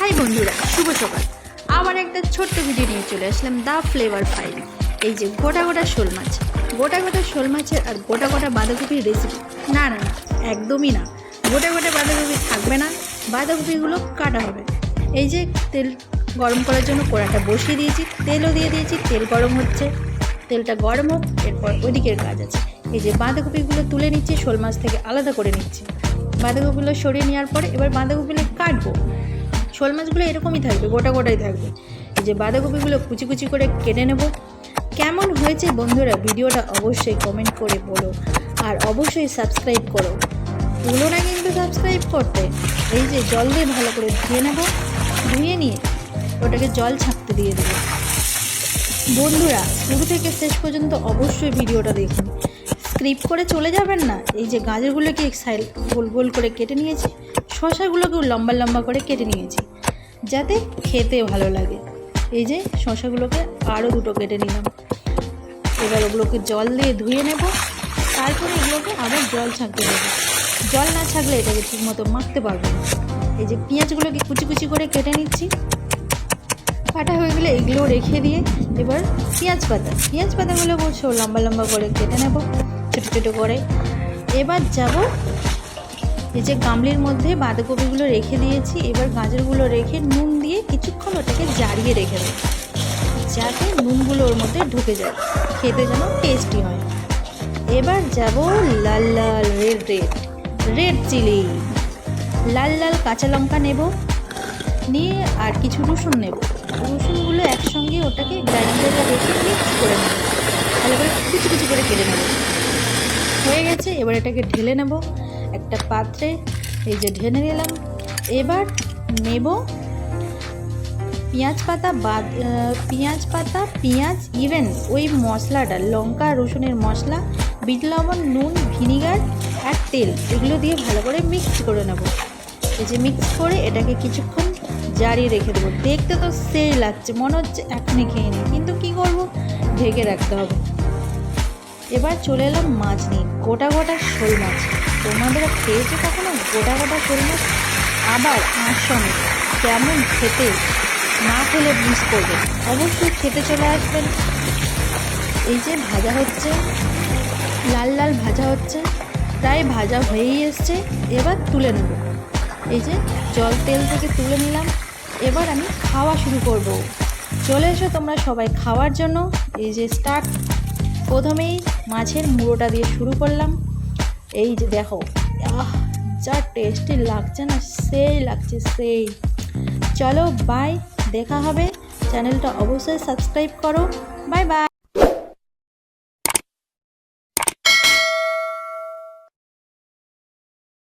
High বন্ধুরা, শুভ সকাল। আবার একটা ছোট্ট ভিডিও নিয়ে চলে আসলাম দা ফ্লেভার ফাইল। এই যে গোটা গোটা শোল মাছ, গোটা গোটা শোল মাছের আর গোটা গোটা বাঁধাকপির রেসিপি। না না না, একদমই না, গোটা গোটা বাঁধাকপি থাকবে না, বাঁধাকপিগুলো কাটা হবে। এই যে তেল গরম করার জন্য কড়াটা বসিয়ে দিয়েছি, তেলও দিয়ে দিয়েছি, তেল গরম হচ্ছে, তেলটা গরম হোক, এরপর ওইদিকের কাজ আছে। এই যে বাঁধাকপিগুলো তুলে নিচ্ছি, শোল মাছ থেকে আলাদা করে নিচ্ছি। বাঁধাকপিগুলো সরিয়ে নেওয়ার পরে এবার বাঁধাকপিগুলো কাটবো। শোল মাছগুলো এরকমই থাকবে, গোটা গোটাই থাকবে। এই যে বাঁধাকপিগুলো কুচি কুচি করে কেটে নেব। কেমন হয়েছে বন্ধুরা ভিডিওটা অবশ্যই কমেন্ট করে বলো, আর অবশ্যই সাবস্ক্রাইব করো, ভুলো না কিন্তু সাবস্ক্রাইব করতে। এই যে জল দিয়ে ভালো করে ধুয়ে নেব, ধুয়ে নিয়ে ওটাকে জল ছাঁকতে দিয়ে দেবো। বন্ধুরা শুরু থেকে শেষ পর্যন্ত অবশ্যই ভিডিওটা দেখুন, স্ক্রিপ করে চলে যাবেন না। এই যে গাজরগুলোকে সাইড গোল গোল করে কেটে নিয়েছি, শসাগুলোকেও লম্বা লম্বা করে কেটে নিয়েছি যাতে খেতে ভালো লাগে। এই যে শসাগুলোকে আরও দুটো কেটে নিলাম। এবার ওগুলোকে জল দিয়ে ধুয়ে নেব, তারপরে এগুলোকে আবার জল ছাঁকতে দেবো। জল না ছাঁকলে এটাকে ঠিকমতো মাখতে পারবো না। এই যে পেঁয়াজগুলোকে কুচি কুচি করে কেটে নিচ্ছি। কাটা হয়ে গেলে এগুলো রেখে দিয়ে এবার পেঁয়াজ পাতাগুলো বলছো লম্বা লম্বা করে কেটে নেব, ছোটো ছোটো করে। এবার যাব এই যে গামলির মধ্যে বাঁধাকপিগুলো রেখে দিয়েছি, এবার গাজরগুলো রেখে নুন দিয়ে কিছুক্ষণ ওটাকে জারিয়ে রেখে দেবো, যাতে নুনগুলো ওর মধ্যে ঢুকে যায়, খেতে যেন টেস্টি হয়। এবার যাব লাল লাল রেড চিলি, লাল লাল কাঁচা লঙ্কা নেব, নিয়ে আর কিছু রসুন নেব। রসুনগুলো একসঙ্গে ওটাকে গ্রাইন্ডারে রেখে মিক্স করে নেব, ভালো করে কুচি কুচি করে কেটে নেব। হয়ে গেছে, এবার এটাকে ঢেলে নেব একটা পাত্রে। এই যে ঢেলে নিলাম। এবার নেব পেঁয়াজ ইভেন ওই মশলাটা, লঙ্কা রসুনের মশলা, বিট লবণ, নুন, ভিনিগার আর তেল, এগুলো দিয়ে ভালো করে মিক্স করে নেব। এই যে মিক্স করে এটাকে কিছুক্ষণ জারিয়ে রেখে দেবো। দেখতে তো সেই লাগছে, মনে হচ্ছে এখনই খেয়ে নিই, কিন্তু কী করব, ঢেকে রাখতে হবে। এবার চলে এলাম মাছ নিয়ে, গোটা গোটা শোল মাছ। তোমাদের খেয়েছো কখনো গোটা গোটা শোল মাছ? আবার আর সঙ্গে কেমন খেতে, না খেলে মিস করবে, অবশ্যই খেতে চলে আসবেন। এই যে ভাজা হচ্ছে, লাল লাল ভাজা হচ্ছে, প্রায় ভাজা হয়েই এসছে। এবার তুলে নেব। এই যে তেল থেকে তুলে নিলাম। এবার আমি খাওয়া শুরু করব। চলে এসো তোমরা সবাই খাওয়ার জন্য। এই যে স্টার্ট, প্রথমেই মাছের মুড়োটা দিয়ে শুরু করলাম। এই যে দেখো, যা টেস্টি লাগছে না, সেই লাগছে সেই। চলো বাই, দেখা হবে। চ্যানেলটা অবশ্যই সাবস্ক্রাইব করো। Bye bye.